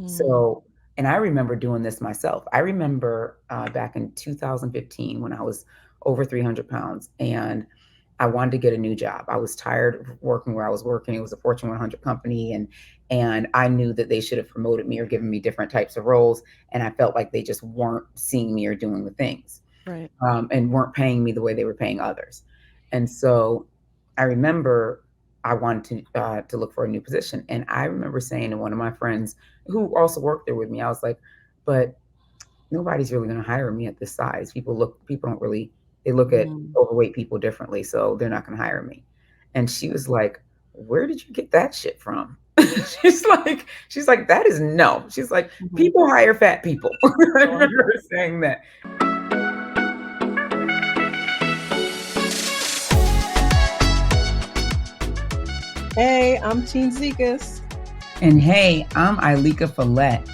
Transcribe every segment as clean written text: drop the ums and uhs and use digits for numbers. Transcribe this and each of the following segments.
Mm. So, and I remember doing this myself. I remember back in 2015 when I was over 300 pounds and I wanted to get a new job. I was tired of working where I was working. It was a Fortune 100 company, and I knew that they should have promoted me or given me different types of roles. And I felt like they just weren't seeing me or doing the things, Right. and weren't paying me the way they were paying others. And so I remember I wanted to look for a new position, and I remember saying to one of my friends who also worked there with me, I was like, "But nobody's really going to hire me at this size. People don't really, they look at Mm. overweight people differently, so they're not going to hire me." And she was like, "Where did you get that shit from?" she's like, "That is no." She's like, Mhm. "People hire fat people." I Oh, remember her saying that. hey, I'm Teen Zekas. And hey, I'm Ilika Follette.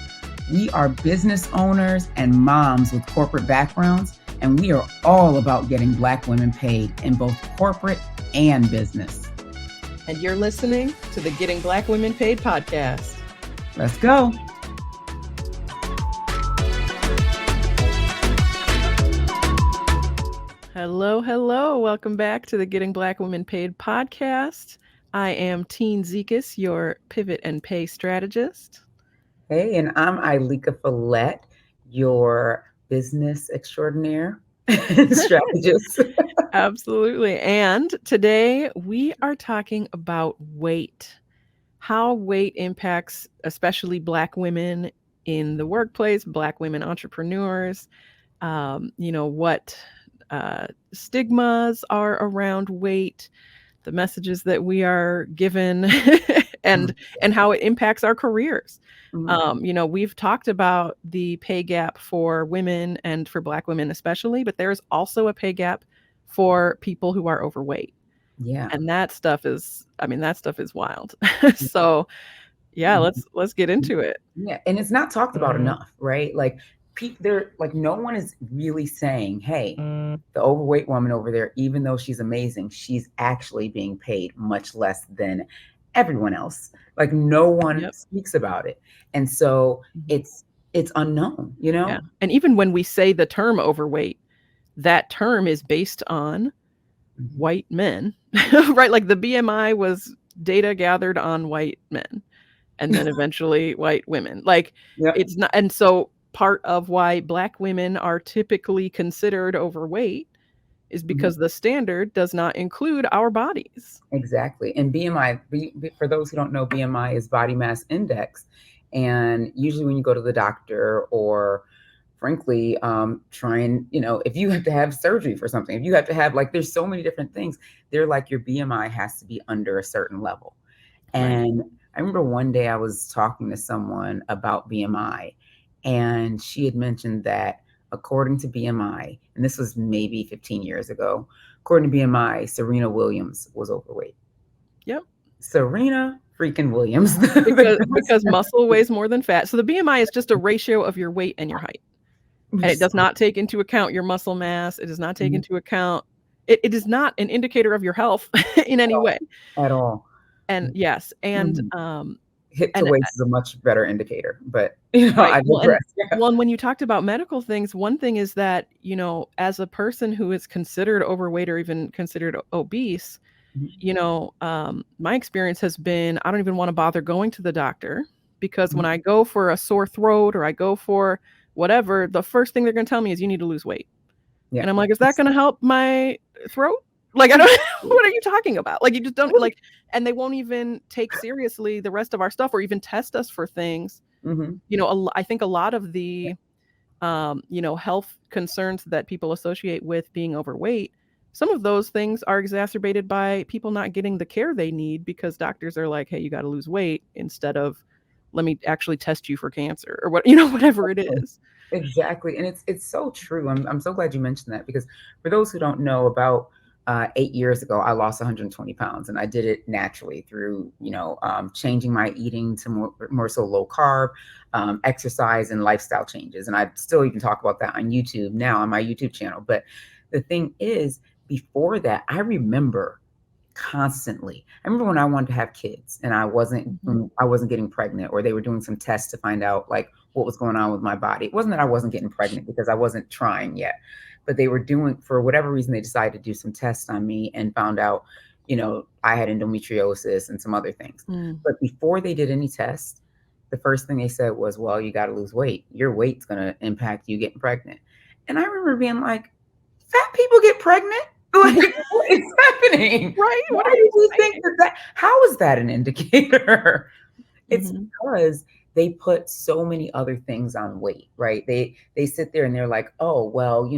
We are business owners and moms with corporate backgrounds, and we are all about getting Black women paid in both corporate and business. And you're listening to the Getting Black Women Paid podcast. Let's go. Hello, hello. Welcome back to the Getting Black Women Paid podcast. I am Teen Zekas, your pivot and pay strategist. Hey, and I'm Ilika Follette, your business extraordinaire and strategist. Absolutely. And today we are talking about weight, how weight impacts especially Black women in the workplace, Black women entrepreneurs, what stigmas are around weight, the messages that we are given, Mm, and how it impacts our careers. mm, We've talked about the pay gap for women and for Black women especially, but there's also a pay gap for people who are overweight. yeah. And that stuff is wild. So, yeah, Mhm. let's get into it. Yeah, and it's not talked about enough, right? Like, they're like, no one is really saying, "Hey, the overweight woman over there, even though she's amazing, she's actually being paid much less than everyone else." Like, no one Yep. speaks about it, and so Mhm. it's unknown, you Yeah. know? And even when we say the term overweight, that term is based on Mhm. white men, right? Like the BMI was data gathered on white men and then eventually white women. Like Yep. it's not, and so part of why Black women are typically considered overweight is Mhm. because the standard does not include our bodies. Exactly. And BMI, for those who don't know, BMI is body mass index. And usually when you go to the doctor or frankly, try and, if you have to have surgery for something, if you have to have, like, there's so many different things, they're like, your BMI has to be under a certain level. Right. And I remember one day I was talking to someone about BMI, and she had mentioned that according to BMI, and this was maybe 15 years ago, according to BMI, Serena Williams was overweight. Yep. Serena freaking Williams, the Because muscle weighs more than fat. So the BMI is just a ratio of your weight and your height. And it does not take into account your muscle mass. It does not take Mhm. into account it is not an indicator of your health in any way. At all. And yes, Mhm. Hip to waist is a much better indicator, but, right. I digress. Yeah. Well, and when you talked about medical things, one thing is that, as a person who is considered overweight or even considered obese, Mhm, my experience has been I don't even wanna bother going to the doctor because when mhm. I go for a sore throat or I go for whatever, the first thing they're gonna tell me is, "You need to lose weight." Yeah. And I'm like, "Is that gonna help my throat?" Like, I don't what are you talking about? Like, you just don't like and they won't even take seriously the rest of our stuff or even test us for things. Mhm. I think a lot of the, health concerns that people associate with being overweight, some of those things are exacerbated by people not getting the care they need because doctors are like, "Hey, you gotta lose weight," instead of, "Let me actually test you for cancer," or whatever it is. Exactly, and it's so true. I'm so glad you mentioned that because for those who don't know, about 8 years ago, I lost 120 pounds, and I did it naturally through changing my eating to more so low carb, exercise, and lifestyle changes. And I still even talk about that on YouTube now on my YouTube channel. But the thing is, before that, I remember constantly. I remember when I wanted to have kids and Mhm. I wasn't getting pregnant, or they were doing some tests to find out like what was going on with my body. It wasn't that I wasn't getting pregnant because I wasn't trying yet, but they were doing, for whatever reason, they decided to do some tests on me and found out, I had endometriosis and some other things. Mm. But before they did any tests, the first thing they said was, well, you got to lose weight. Your weight's going to impact you getting pregnant. And I remember being like, fat people get pregnant? Like, what is happening? Right? Why What are do you we think saying? how is that an indicator? It's Mhm. because they put so many other things on weight, right? They sit there and they're like, oh, well,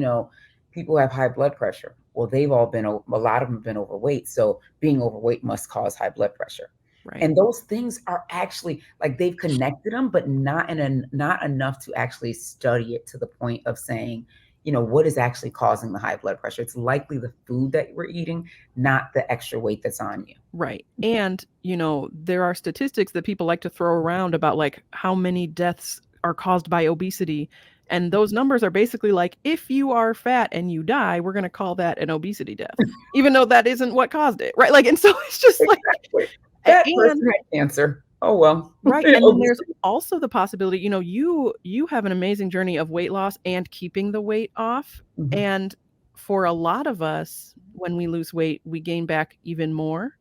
people have high blood pressure. Well, a lot of them have been overweight. So being overweight must cause high blood pressure. Right. And those things are actually like they've connected them, but not enough to actually study it to the point of saying, what is actually causing the high blood pressure. It's likely the food that we're eating, not the extra weight that's on you. Right. And, there are statistics that people like to throw around about like how many deaths are caused by obesity. And those numbers are basically like, if you are fat and you die, we're going to call that an obesity death, even though that isn't what caused it. Right. Like, and so it's just like, Exactly. That and person had cancer. Oh well. right. And then there's Obesity. also the possibility, you have an amazing journey of weight loss and keeping the weight off. Mhm. And for a lot of us, when we lose weight, we gain back even more,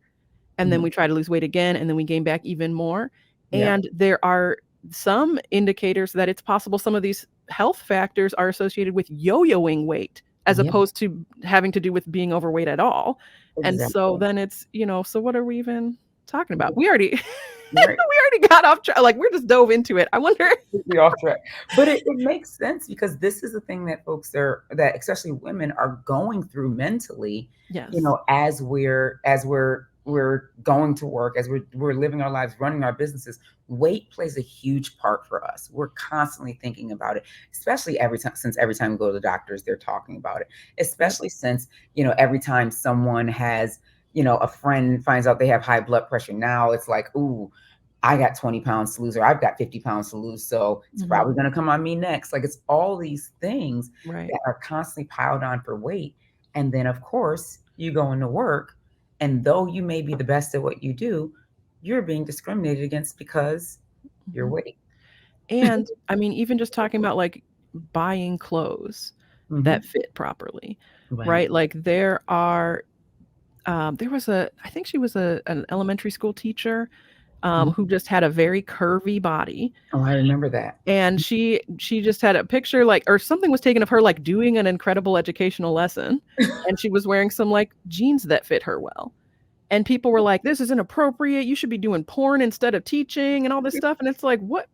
and then Mhm. we try to lose weight again, and then we gain back even more. Yep. And there are some indicators that it's possible some of these health factors are associated with yo-yoing weight as Yeah, opposed to having to do with being overweight at all. And so exactly. then it's, so what are we even talking about? We already Right. we already got off track. Like we're just dove into it. I wonder. Completely off track. But it makes sense because this is the thing that that especially women are going through mentally, Yes. as we're going to work, as we're living our lives, running our businesses. Weight plays a huge part for us. We're constantly thinking about it, especially every time we go to the doctors, they're talking about it. Yep. Especially since, every time someone has, a friend finds out they have high blood pressure, now it's like, ooh, I got 20 pounds to lose, or I've got 50 pounds to lose. So it's Mhm. probably going to come on me next. Like it's all these things Right. that are constantly piled on for weight. And then, of course, you go into work, and though you may be the best at what you do, you're being discriminated against because you're Mhm. weight. And I mean, even just talking about like buying clothes that Hmm. fit properly, Right. right? Like there was I think she was an elementary school teacher Mhm. who just had a very curvy body. Oh, I remember that. And she just had a picture like or something was taken of her like doing an incredible educational lesson. And she was wearing some like jeans that fit her well. And people were like, "This is inappropriate. You should be doing porn instead of teaching and all this stuff." And it's like, what?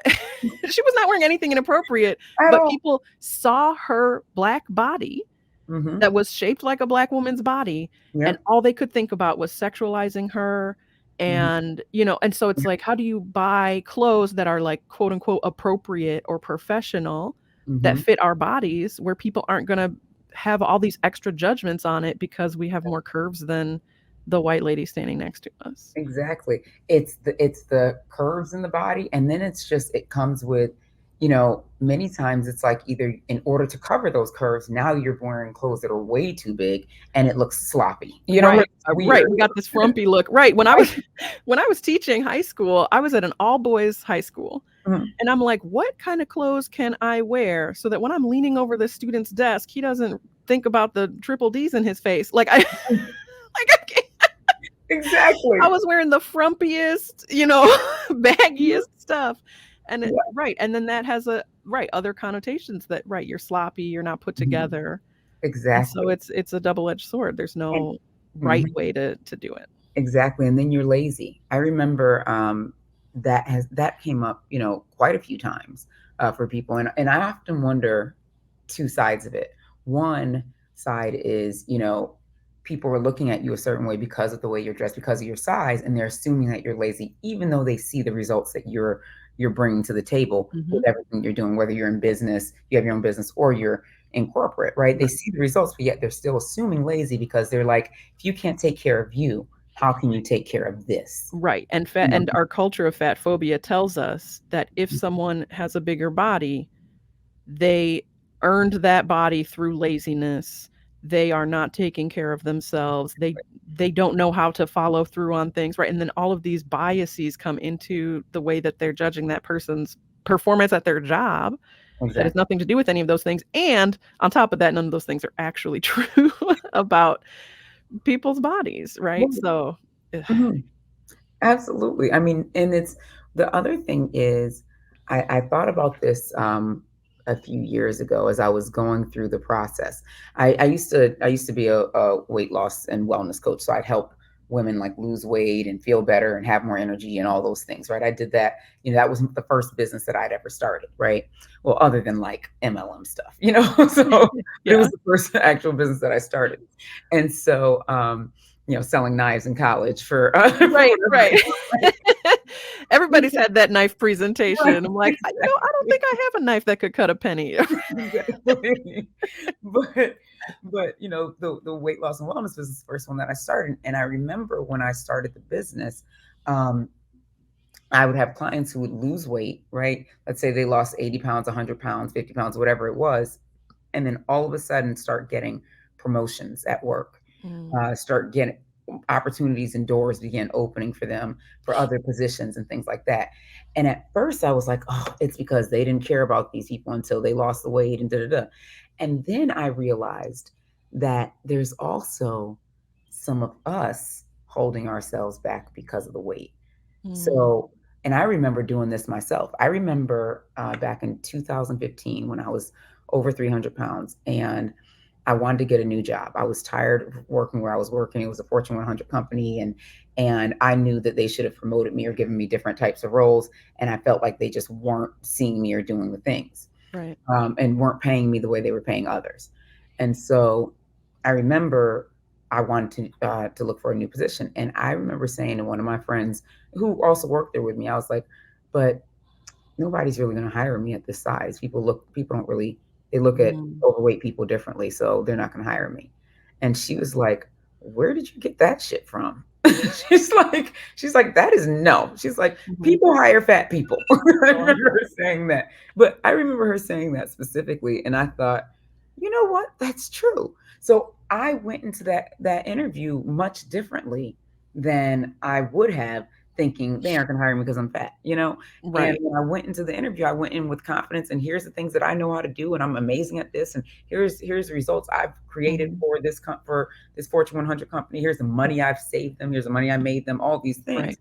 She was not wearing anything inappropriate, At but all. people saw her black body Hmm. that was shaped like a black woman's body, and Yep. all they could think about was sexualizing her. Hmm. And, and so it's like, how do you buy clothes that are like quote unquote appropriate or professional that Hmm. fit our bodies where people aren't going to have all these extra judgments on it because we have more curves than the white lady standing next to us. Exactly. It's the curves in the body, and then it comes with, many times it's like either in order to cover those curves, now you're wearing clothes that are way too big and it looks sloppy. Right, It's right, weird. we got this frumpy look. Right, when I was Right. when I was teaching high school, I was at an all boys high school, Mhm. and I'm like, "What kind of clothes can I wear so that when I'm leaning over the student's desk, he doesn't think about the triple D's in his face?" Like, I like, I can't I Exactly. was wearing the frumpiest, Mhm. baggiest stuff, and it Yeah. right, and then that has other connotations that right, you're sloppy, you're not put Mhm. together, and so Exactly. it's a double-edged sword. There's And no right mhm. way to do it. Exactly, and then you're lazy. I remember, that came up, quite a few times, for people, and I often wonder 2 sides of it. One side is, people are looking at you a certain way because of the way you're dressed, because of your size, and they're assuming that you're lazy, even though they see the results that you're bringing to the table with Mhm. everything you're doing, whether you're in business, you have your own business, or you're in corporate, right? They see the results, but yet they're still assuming lazy because they're like, "If you can't take care of you, how can you take care of this?" Right, and You fat know? and our culture of fat phobia tells us that if someone has a bigger body, they earned that body through laziness, they are not taking care of themselves. They don't know how to follow through on things, right? And then all of these biases come into the way that they're judging that person's performance at their job that has Exactly. nothing to do with any of those things. And on top of that, none of those things are actually true about people's bodies, right? Right. So, Mhm. Absolutely. I mean, and it's the other thing is, I thought about this a few years ago as I was going through the process. I used to be a weight loss and wellness coach, so I'd help women like lose weight and feel better and have more energy and all those things, right? I did that. That was the first business that I'd ever started, right? Well, other than like MLM stuff, so but it yeah. was the first actual business that I started, and so selling knives in college for for Right, whatever right. it Everybody's was. had that knife presentation. I'm like, I don't Exactly. think I have a knife that could cut a penny. Exactly. But the weight loss and wellness was the first one that I started. And I remember when I started the business, um, I would have clients who would lose weight, right? Let's say they lost 80 pounds, 100 pounds, 50 pounds, whatever it was. And then all of a sudden start getting promotions at work, Mm, start getting opportunities and doors began opening for them for other positions and things like that. And at first I was like, oh, it's because they didn't care about these people until they lost the weight and da da da. And then I realized that there's also some of us holding ourselves back because of the weight. mm, So, and I remember doing this myself. I remember back in 2015 when I was over 300 pounds and I wanted to get a new job. I was tired of working where I was working. It was a Fortune 100 company, and I knew that they should have promoted me or given me different types of roles. And I felt like they just weren't seeing me or doing the things, right. and weren't paying me the way they were paying others. And so I remember I wanted to look for a new position, and I remember saying to one of my friends who also worked there with me, I was like, "But nobody's really going to hire me at this size. People don't really, they look at Mm, overweight people differently, so they're not going to hire me." And she was like, "Where did you get that shit from?" she's like, "That is no." She's like, mhm. "People hire fat people." I Oh, remember her saying that, but I remember her saying that specifically, and I thought, you know what? That's true. So I went into that interview much differently than I would have, thinking they aren't going to hire me because I'm fat. And right. when I went into the interview, I went in with confidence, and here's the things that I know how to do, and I'm amazing at this, and here's the results I've created Mhm, for this Fortune 100 company. Here's the money I've saved them. Here's the money I made them. All these things, right.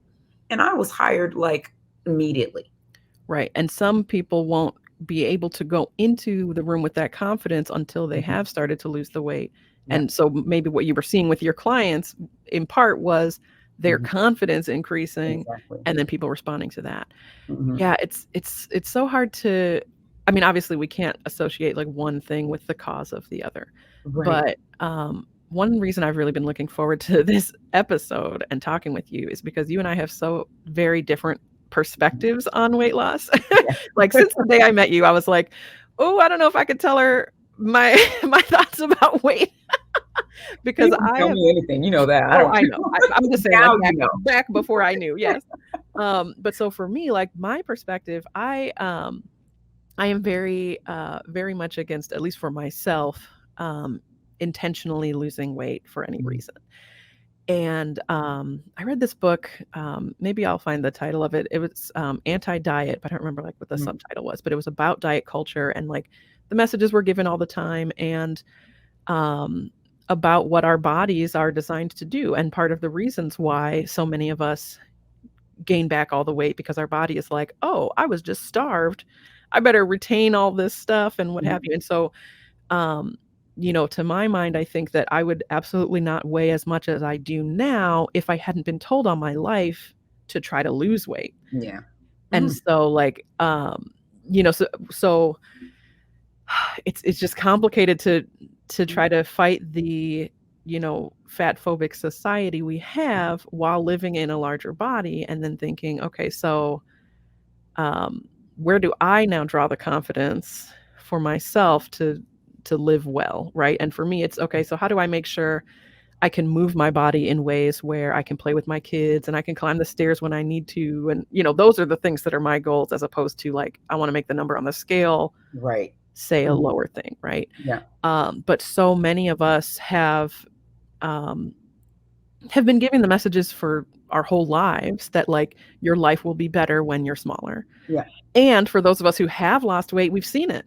and I was hired like immediately. Right, and some people won't be able to go into the room with that confidence until they Mhm. have started to lose the weight, Yeah, and so maybe what you were seeing with your clients in part was their mhm, confidence increasing exactly. and then people responding to that. Hmm. Yeah, it's so hard to I mean, obviously, we can't associate, like, one thing with the cause of the other, Right. but, one reason I've really been looking forward to this episode and talking with you is because you and I have so very different Mhm. perspectives on weight loss. Yeah. Like, since the day I met you, I was like, "Oh, I don't know if I could tell her my my thoughts about weight," because You can I tell have me anything. You know that. I oh, don't I care. know. I'm just saying, like, Now you know. back before I knew, yes. But so for me, like, my perspective, I am very much against, at least for myself, intentionally losing weight for any Mhm. reason. And I read this book. Maybe I'll find the title of it. It was anti-diet, but I don't remember like what the Mhm. subtitle was. But it was about diet culture and like the messages were given all the time and um, about what our bodies are designed to do. And part of the reasons why so many of us gain back all the weight because our body is like, oh, I was just starved. I better retain all this stuff and what have Mhm. you. And so, um, to my mind, I think that I would absolutely not weigh as much as I do now if I hadn't been told all my life to try to lose weight. Yeah. And Mhm. so, like, so it's just complicated to try to fight the fat phobic society we have while living in a larger body and then thinking, okay, so um, where do I now draw the confidence for myself to live well, right? And for me, it's okay. So how do I make sure I can move my body in ways where I can play with my kids and I can climb the stairs when I need to, and those are the things that are my goals, as opposed to like I want to make the number on the scale Right. say a Mhm. lower thing, right? Yeah. But so many of us um, have been giving the messages for our whole lives that like your life will be better when you're smaller. Yeah. And for those of us who have lost weight, we've seen it.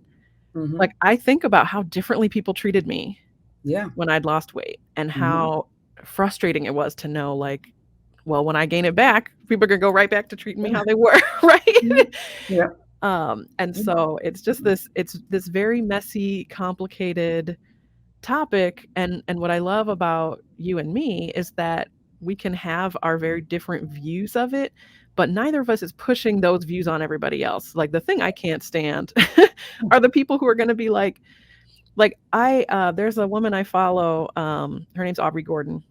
Like Mhm. I think about how differently people treated me Yeah. when I'd lost weight and Mhm. how frustrating it was to know like, well, when I gain it back, people are gonna go right back to treating me how they were, right? Mhm. Yeah. And Mhm. so it's this very messy, complicated topic, and what I love about you and me is that we can have our very different views of it, but neither of us is pushing those views on everybody else. Like the thing I can't stand are the people who are going to be like I there's a woman I follow, her name's Aubrey Gordon,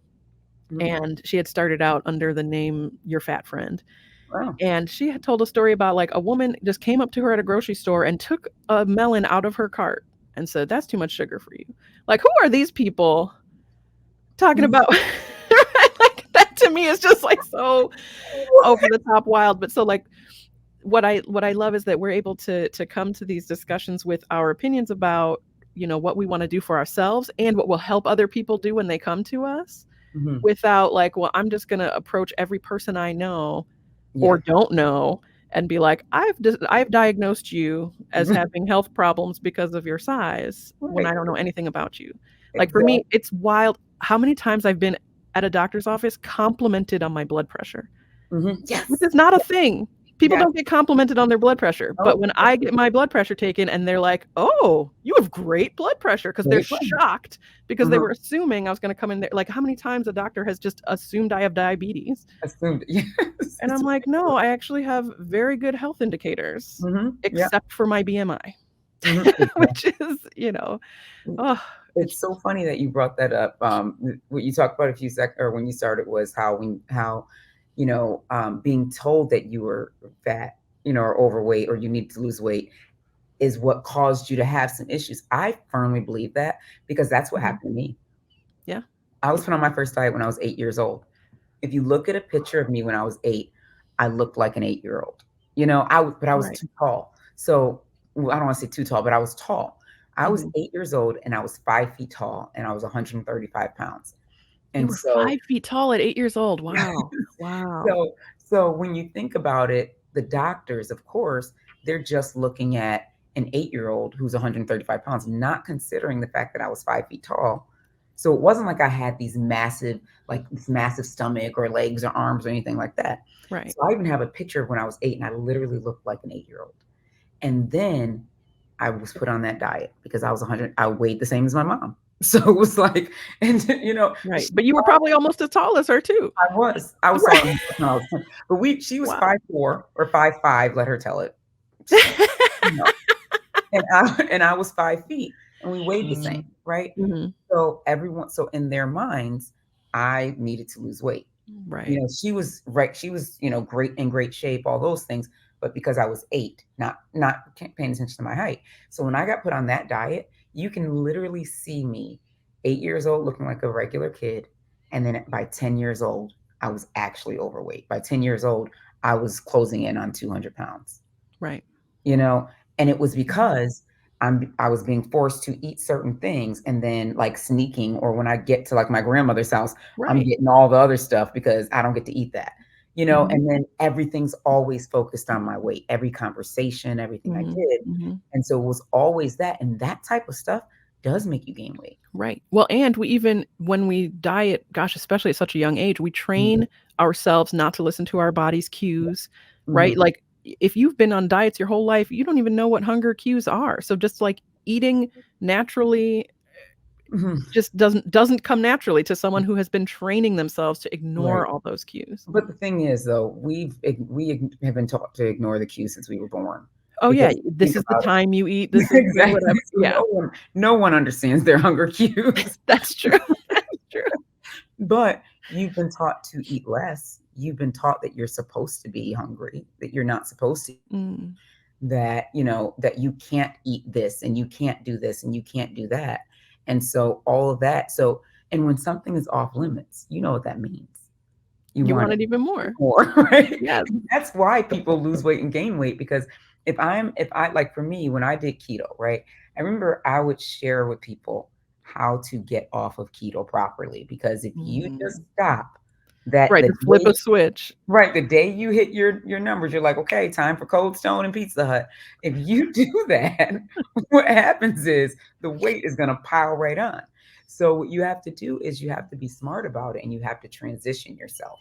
Mhm. and she had started out under the name Your Fat Friend. Wow. And she had told a story about like a woman just came up to her at a grocery store and took a melon out of her cart and said, "That's too much sugar for you." Like, who are these people talking Mhm. about? Like, that to me is just like so over the top wild. But so like what I love is that we're able to come to these discussions with our opinions about, what we want to do for ourselves and what will help other people do when they come to us, Mhm. without like, well, I'm just going to approach every person I know or Yeah. don't know and be like, I've diagnosed you as having health problems because of your size when I Right. don't know anything about you. Like for me, Exactly. it's wild how many times I've been at a doctor's office complimented on my blood pressure, Mhm. which Yes. is not a Yeah. thing. People Yes. don't get complimented on their blood pressure, but Oh, when I get my blood pressure taken and they're like, "Oh, you have great blood pressure," because they're great plan. shocked because they were Mhm. assuming I was going to come in there. Like, how many times a doctor has just assumed I have diabetes? Assumed. Yes. And It's I'm like, "No, ridiculous. I actually have very good health indicators, Mhm. Yeah. except for my BMI," Mhm. which is, oh, it's It's so funny that you brought that up. What you talked about a few sec or when you started was how being told that you were fat, or overweight, or you need to lose weight is what caused you to have some issues. I firmly believe that because that's what mhm, happened to me. yeah, I was put on my first diet when I was 8 years old. If you look at a picture of me when I was 8, I looked like an 8-year-old. But I was right, too tall. So, well, I don't wanna say too tall, but I was tall. I was mhm. 8 years old and I was 5 feet tall and I was 135 pounds. You And were so 5 feet tall at 8 years old. Wow, wow. so when you think about it, the doctors, of course, they're just looking at an 8-year-old who's 135 pounds, not considering the fact that I was 5 feet tall. So it wasn't like I had this massive stomach or legs or arms or anything like that. Right. So I even have a picture of when I was 8 and I literally looked like an 8-year-old. And then I was put on that diet because I weighed the same as my mom. So it was like, and Right, she but you were probably almost as tall as her too. I was Right. telling when I was 10, but she was Wow. 5'4" or 5'5", let her tell it. You know, and I was 5 feet, and we weighed the same, right? Mhm. So in their minds, I needed to lose weight. Right. She was, great shape, all those things, but because I was 8, not paying attention to my height. So when I got put on that diet, you can literally see me 8 years old looking like a regular kid, and then by 10 years old, I was actually overweight. By 10 years old, I was closing in on 200 pounds, Right. you know? And it was Mhm. because I was being forced to eat certain things and then like sneaking, or when I get to like my grandmother's house, I'm Right. getting all the other stuff because I don't get to eat that. Mhm. And then everything's always focused on my weight, every conversation, everything I Mhm. did. Mhm. And so it was always that. And that type of stuff does make you gain weight. Right. Well, and we even when we diet, gosh, especially at such a young age, we Mhm. train ourselves not to listen to our body's cues, right? Mhm. Like if you've been on diets your whole life, you don't even know what hunger cues are. So just like eating naturally Mhm. just doesn't come naturally to someone who has been training themselves to Right. ignore all those cues. But the thing is, though, have been taught to ignore the cues since we were born. Oh yeah, Because if you this think is the about time you eat. it, This is the exactly. whatever. So Yeah, no one understands their hunger cues. that's true. That's true. But you've been taught to eat less. You've been taught that you're supposed to be hungry, that you're not supposed to, Mm, that you can't eat this and you can't do this and you can't do that. And so all of that. So, and when something is off limits, you know what that means. You you want want it it even more. more, right? Yes. And that's why people lose weight and gain weight because if I like for me, when I did keto, right? I remember I would share with people how to get off of keto properly, because if you Mm. just stop that Right, the to flip day a switch. right, the day you hit your numbers, you're like, "Okay, time for Cold Stone and Pizza Hut." If you do that, what happens is the weight is gonna pile right on. So what you have to do is you have to be smart about it, and you have to transition yourself.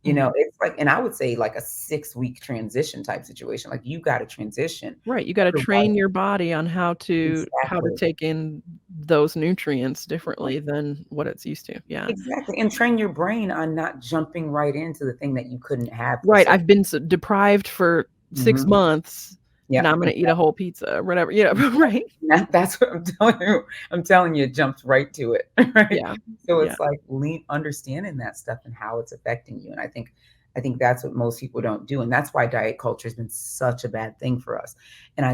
Mhm. It's like, and I would say like a 6-week transition type situation. Like, you gotta transition. Right, you gotta Otherwise train your body on how to exactly. take in those nutrients Right. differently than what it's used to, yeah. Exactly, and train your brain on not jumping right into the thing that you couldn't have for Right, so. I've been deprived for 6 Mhm. months, now Yep. I'm gonna eat a whole pizza or whatever, yeah, right? That's what I'm telling you. I'm telling you, it jumps right to it, right? Yeah, So yeah, it's like understanding that stuff and how it's affecting you. And I think that's what most people don't do. And that's why diet culture has been such a bad thing for us. And mhm,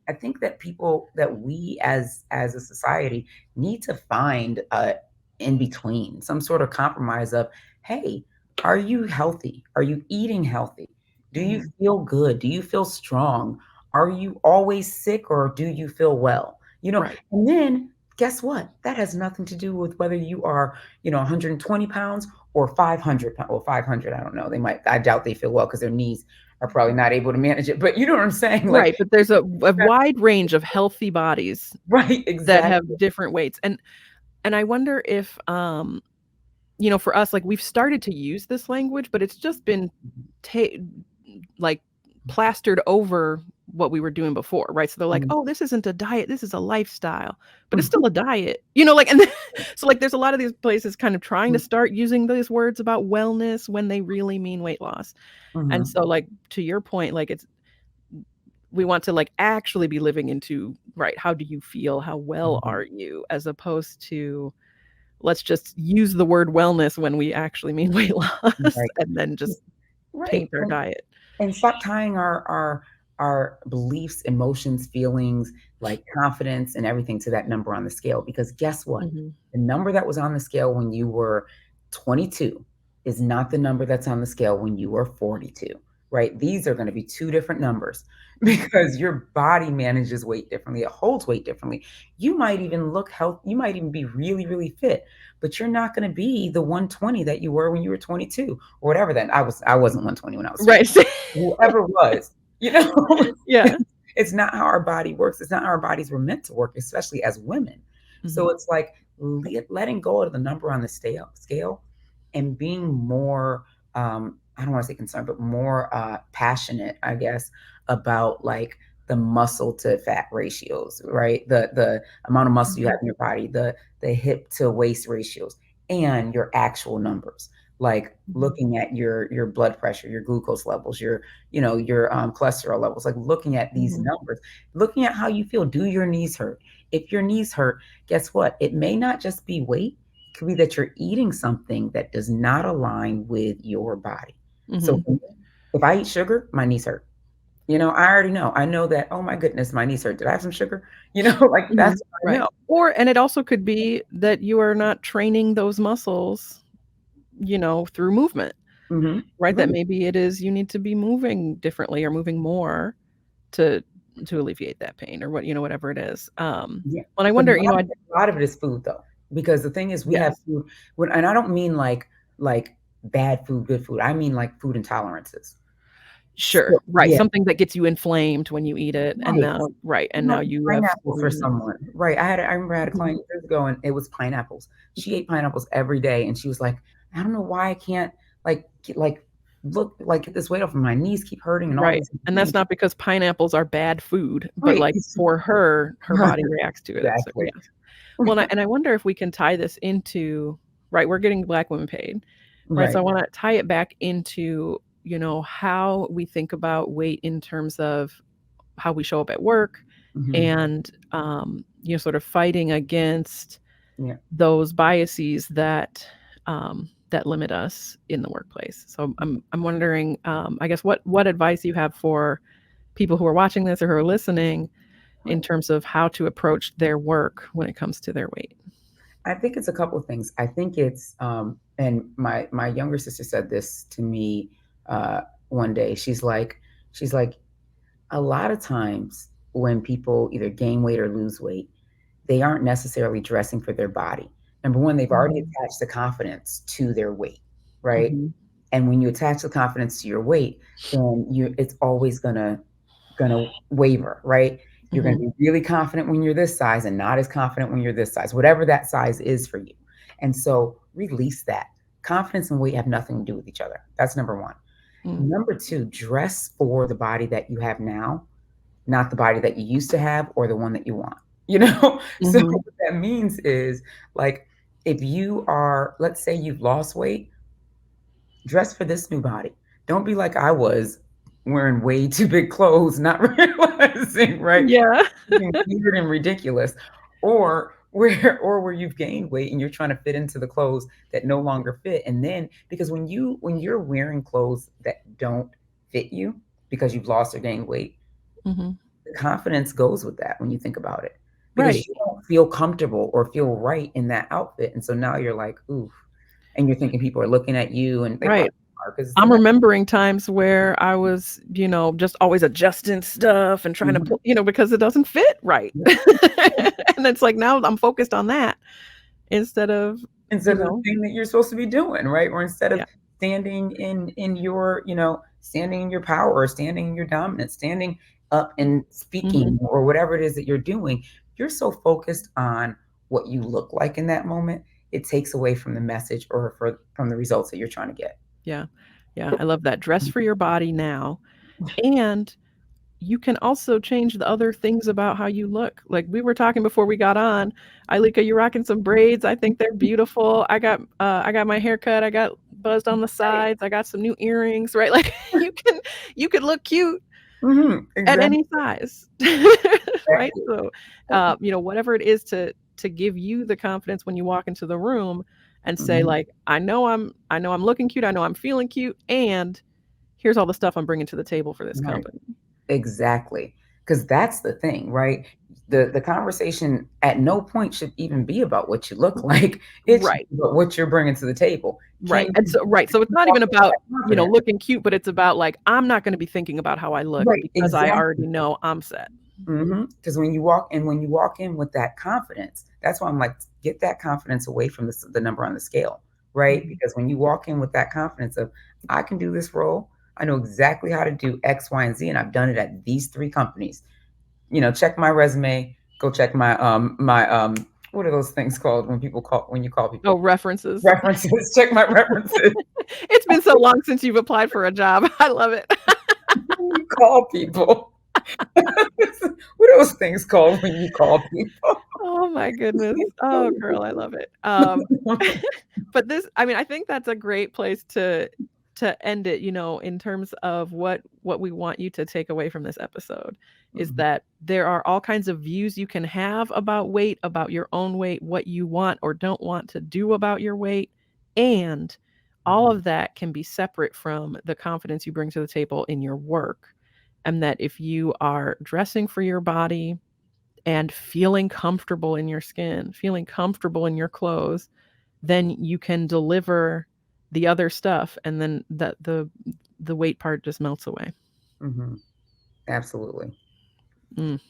I think that we as a society need to find a in between, some sort of compromise of, hey, are you healthy? Are you eating healthy? Do you mhm, feel good? Do you feel strong? Are you always sick, or do you feel well? right, And then guess what? That has nothing to do with whether you are, 120 pounds or 500 pounds. Well, 500, I don't know. I doubt they feel well because their knees are probably not able to manage it. But you know what I'm saying? Like, right, but there's a wide range of healthy bodies right, that have exactly. different weights, and I wonder if, for us, like, we've started to use this language, but it's just been ta like, plastered over what we were doing before, right? So they're like, Mhm. "Oh, this isn't a diet, this is a lifestyle." But it's Mhm. still a diet, like, and then so, like, there's a lot of these places kind of trying to start using these words about wellness when they really mean weight loss. And Mhm. so, like, to your point, like, we want to, like, actually be living into, right, how do you feel? How well Mhm. are you? As opposed to, let's just use the word wellness when we actually mean weight loss Right. and then just Right. paint our diet. And stop tying our beliefs, emotions, feelings, like confidence and everything to that number on the scale. Because guess what? Mhm. The number that was on the scale when you were 22 is not the number that's on the scale when you were 42, right? These are going to be two different numbers Mhm. because your body manages weight differently. It holds weight differently. You might even look healthy. You might even be really, really fit, but you're not going to be the 120 that you were when you were 22 or whatever. Then I wasn't 120 when I was Right. 22. Whoever was, you know, Yeah. it's not how our body works. It's not how our bodies were meant to work, especially as women. So Mhm. it's like letting go of the number on the scale and being more, I don't want to say concerned, but more passionate, I guess, about like the muscle to fat ratios, right? The amount of muscle you have Mhm. in your body, the hip to waist ratios, and your actual numbers. Like Mhm. looking at your blood pressure, your glucose levels, your cholesterol levels, like looking at these Mhm. numbers, looking at how you feel. Do your knees hurt? If your knees hurt, guess what? It may not just be weight. It could be that you're eating something that does not align with your body. So Mhm. for me, if I eat sugar, my knees hurt. I already know. I know that, oh my goodness, my knees hurt. Did I have some sugar? Like Mhm. that's what I Right. know. And it also could be that you are not training those muscles, through movement, Hmm. right? That Right. maybe it is you need to be moving differently or moving more to alleviate that pain or whatever it is. Yeah. And I But wonder, a lot of it is food though. Because the thing is we have yes. food and I don't mean like bad food, good food. I mean like food intolerances. Sure, So, right, yeah, something that gets you inflamed when you eat it, and right. now right, and now you have Pineapple for food. someone. Right. I remember I had a Mhm. client years ago and it was pineapples. She ate pineapples every day and she was like, I don't know why I can't like look like get this weight off and my knees keep hurting and all Right, these different and that's things. not because pineapples are bad food, but, Right. like, for her, her body reacts to it, so Exactly. yes. Well, and I wonder if we can tie this into right, we're getting Black women paid, right, so Right. I wanna tie it back into, how we think about weight in terms of how we show up at work Hmm. and, sort of fighting against Yeah. those biases that limit us in the workplace. So I'm wondering, I guess what advice you have for people who are watching this or who are listening in Right. terms of how to approach their work when it comes to their weight. I think it's a couple of things. I think it's and my younger sister said this to me one day. She's like a lot of times. when people either gain weight or lose weight, they aren't necessarily dressing for their body. Number one, they've already Mhm. attached the confidence to their weight, right? Mhm. And when you attach the confidence to your weight, then it's always gonna waver, right? You're gonna Mhm. be really confident when you're this size and not as confident when you're this size, whatever that size is for you. And so release that. Confidence and weight have nothing to do with each other. That's number one. Mm. Number two, dress for the body that you have now, not the body that you used to have or the one that you want. You know? So Mhm. what that means is like if you are, let's say you've lost weight, dress for this new body. Don't be like I was wearing way too big clothes, not realizing, right? Yeah. Being weird and ridiculous. Or where you've gained weight and you're trying to fit into the clothes that no longer fit. And then because when you're wearing clothes that don't fit you because you've lost or gained weight, Mhm. the confidence goes with that when you think about it. Because Right. you don't feel comfortable or feel right in that outfit. And so now you're like, ooh, and you're thinking people are looking at you and they probably Right. are because it's I'm in remembering times where I was, just always adjusting stuff and trying to Mhm. pull, because it doesn't fit right. And it's like now I'm focused on that instead of, you Instead of the know thing that you're supposed to be doing, right? Or instead of yeah. standing in your power or standing in your dominance, standing up and speaking Mhm. or whatever it is that you're doing, you're so focused on what you look like in that moment, it takes away from the message or from the results that you're trying to get. Yeah. Yeah, I love that. Dress for your body now, and you can also change the other things about how you look. Like we were talking before we got on, Ailika, you're rocking some braids. I think they're beautiful. I got my hair cut. I got buzzed on the Right. sides. I got some new earrings, right? Like you can look cute at Exactly. any size. Right? So, whatever it is to give you the confidence when you walk into the room and say Mhm. like, I know I'm looking cute. I know I'm feeling cute, and here's all the stuff I'm bringing to the table for this Right. company. Exactly, because that's the thing, right? The conversation at no point should even be about what you look like. It should Right. be about what you're bringing to the table. Right, and so it's not Walk even in with about, that confidence? looking cute, but it's about, like, I'm not gonna be thinking about how I look Right, because I exactly. already know I'm set. Because when you walk in with that confidence, that's why I'm like, get that confidence away from the number on the scale, right? Mhm. Because when you walk in with that confidence of, I can do this role, I know exactly how to do X, Y, and Z, and I've done it at these 3 companies. Check my resume, go check my what are those things called when you call Oh, people? references. References. Check my references. It's been so long since you've applied for a job. I love it. When you call people. What are those things called when you call people? Oh my goodness. Oh, girl, I love it. But I think that's a great place to end it, in terms of what we want you to take away from this episode, is Mhm, that there are all kinds of views you can have about weight, about your own weight, what you want or don't want to do about your weight, and all mhm, of that can be separate from the confidence you bring to the table in your work. And that if you are dressing for your body and feeling comfortable in your skin, feeling comfortable in your clothes, then you can deliver the other stuff, and then the weight part just melts away. mhm. Absolutely. Mm.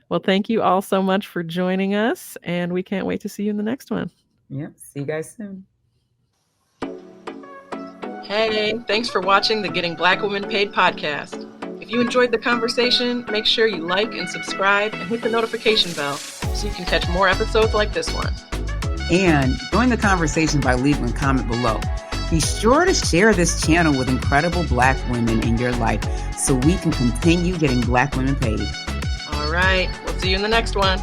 Well, thank you all so much for joining us, and we can't wait to see you in the next one. Yep. See you guys soon. Hey, thanks for watching the Getting Black Women Paid podcast. If you enjoyed the conversation, make sure you like and subscribe and hit the notification bell so you can catch more episodes like this one. And join the conversation by leaving a comment below. Be sure to share this channel with incredible Black women in your life so we can continue getting Black women paid. All right, we'll see you in the next one.